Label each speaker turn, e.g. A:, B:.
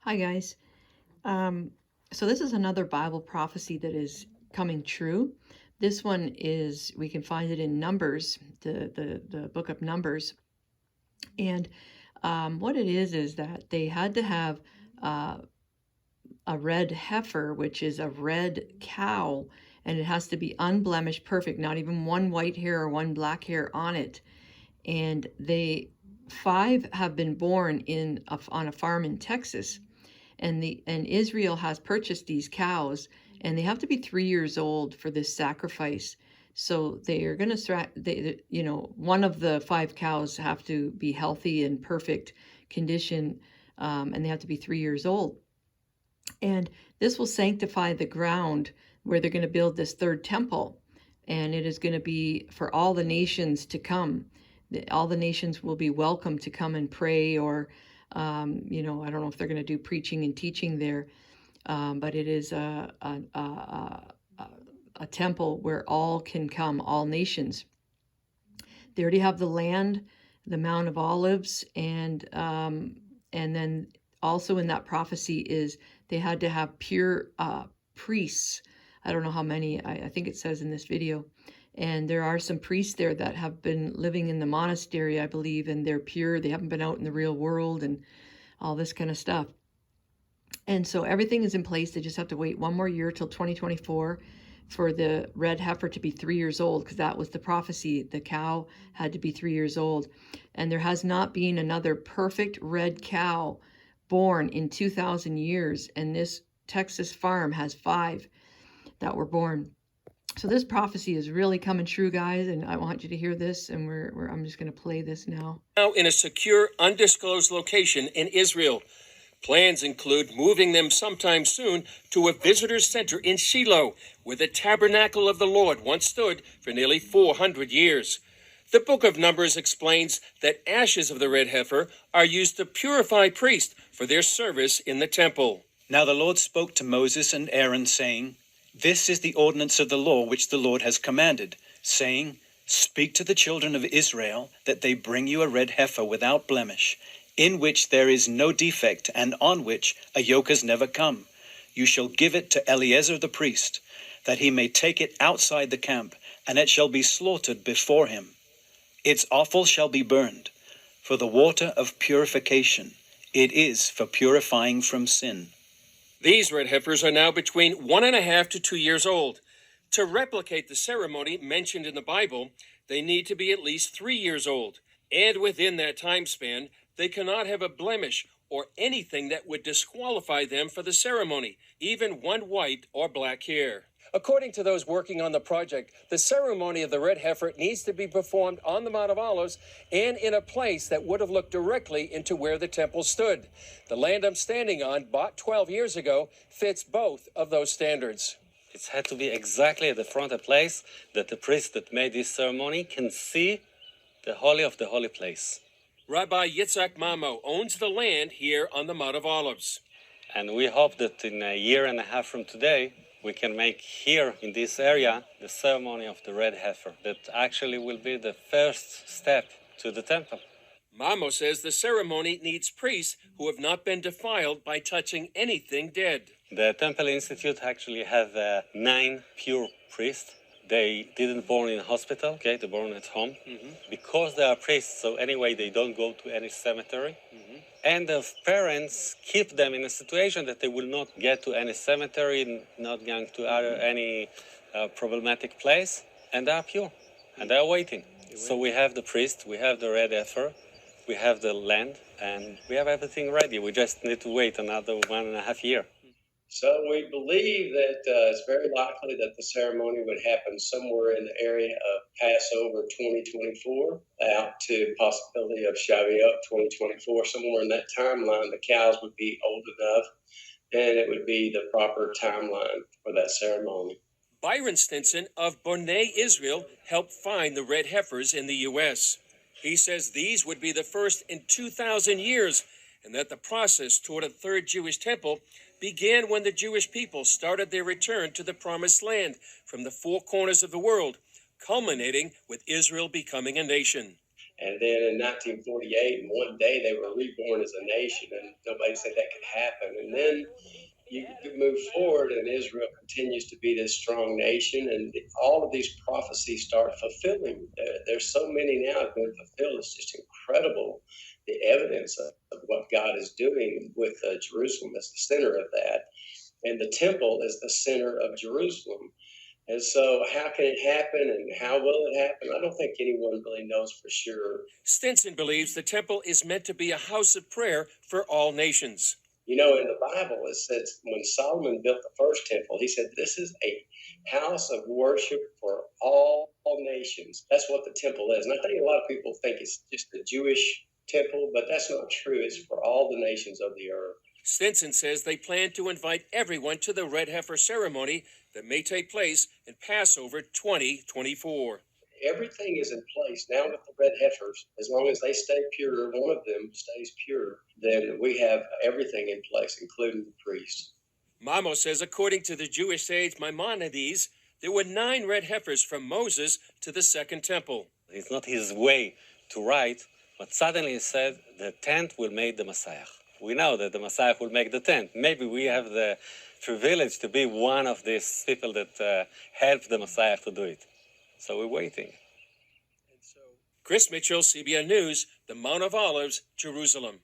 A: Hi, guys. So this is another Bible prophecy that is coming true. This one is, we can find it in Numbers, the book of Numbers. And what it is that they had to have uh, a red heifer, which is a red cow, and it has to be unblemished, perfect, not even one white hair or one black hair on it. And five have been born on a farm in Texas, and Israel has purchased these cows, and they have to be 3 years old for this sacrifice. So they are going to, one of the five cows have to be healthy and perfect condition, and they have to be 3 years old. And this will sanctify the ground where they're going to build this third temple, and it is going to be for all the nations to come. All the nations will be welcome to come and pray, or I don't know if they're going to do preaching and teaching there, but it is a temple where all can come, all nations. They already have the land, the Mount of Olives, and then also in that prophecy is they had to have pure priests. I don't know how many, I think it says in this video. And there are some priests there that have been living in the monastery, I believe, and they're pure. They haven't been out in the real world and all this kind of stuff. And so everything is in place. They just have to wait one more year till 2024 for the red heifer to be 3 years old, because that was the prophecy. The cow had to be 3 years old. And there has not been another perfect red cow born in 2,000 years. And this Texas farm has 5 that were born. So this prophecy is really coming true, guys, and I want you to hear this, and I'm just going to play this now.
B: Now in a secure, undisclosed location in Israel. Plans include moving them sometime soon to a visitor center in Shiloh, where the tabernacle of the Lord once stood for nearly 400 years. The book of Numbers explains that ashes of the red heifer are used to purify priests for their service in the temple.
C: Now the Lord spoke to Moses and Aaron, saying, This is the ordinance of the law which the Lord has commanded, saying, Speak to the children of Israel, that they bring you a red heifer without blemish, in which there is no defect, and on which a yoke has never come. You shall give it to Eleazar the priest, that he may take it outside the camp, and it shall be slaughtered before him. Its offal shall be burned, for the water of purification. It is for purifying from sin.
B: These red heifers are now between 1.5 to 2 years old. To replicate the ceremony mentioned in the Bible, they need to be at least 3 years old. And within that time span, they cannot have a blemish or anything that would disqualify them for the ceremony, even one white or black hair. According to those working on the project, the ceremony of the red heifer needs to be performed on the Mount of Olives and in a place that would have looked directly into where the temple stood. The land I'm standing on, bought 12 years ago, fits both of those standards.
D: It's had to be exactly at the front, a place that the priest that made this ceremony can see the holy of the holy place.
B: Rabbi Yitzhak Mamo owns the land here on the Mount of Olives.
D: And we hope that in a year and a half from today, we can make here in this area the ceremony of the red heifer. That actually will be the first step to the temple.
B: Mamo says the ceremony needs priests who have not been defiled by touching anything dead.
D: The Temple Institute actually have 9 pure priests. They didn't born in a hospital, okay? They born at home. Because they are priests, so anyway, they don't go to any cemetery. And the parents keep them in a situation that they will not get to any cemetery, not going to any problematic place, and they are pure, and they are waiting. So we have the priest, we have the red heifer, we have the land, and we have everything ready. We just need to wait another 1.5 years.
E: So we believe that it's very likely that the ceremony would happen somewhere in the area of Passover 2024 out to possibility of Shavuot 2024. Somewhere in that timeline, the cows would be old enough, and it would be the proper timeline for that ceremony.
B: Byron Stinson of B'nai Israel helped find the red heifers in the U.S. He says these would be the first in 2,000 years, and that the process toward a third Jewish temple began when the Jewish people started their return to the Promised Land from the 4 corners of the world, culminating with Israel becoming a nation.
E: And then in 1948, in one day, they were reborn as a nation, and nobody said that could happen. And then you move forward, and Israel continues to be this strong nation, and all of these prophecies start fulfilling. There's so many now that have been fulfilled. It's just incredible, the evidence of what God is doing with Jerusalem as the center of that. And the temple is the center of Jerusalem. And so, how can it happen and how will it happen? I don't think anyone really knows for sure.
B: Stinson believes the temple is meant to be a house of prayer for all nations.
E: You know, in the Bible, it says when Solomon built the first temple, he said, "This is a house of worship for all nations." That's what the temple is. And I think a lot of people think it's just the Jewish temple, but that's not true. It's for all the nations of the earth.
B: Stinson says they plan to invite everyone to the red heifer ceremony that may take place in Passover 2024.
E: Everything is in place now with the red heifers. As long as they stay pure, one of them stays pure, then we have everything in place, including the priest.
B: Mamo says according to the Jewish sage Maimonides, there were 9 red heifers from Moses to the second temple.
D: It's not his way to write, but suddenly he said the tent will make the Messiah. We know that the Messiah will make the tent. Maybe we have the privilege to be one of these people that help the Messiah to do it. So we're waiting.
B: Chris Mitchell, CBN News, the Mount of Olives, Jerusalem.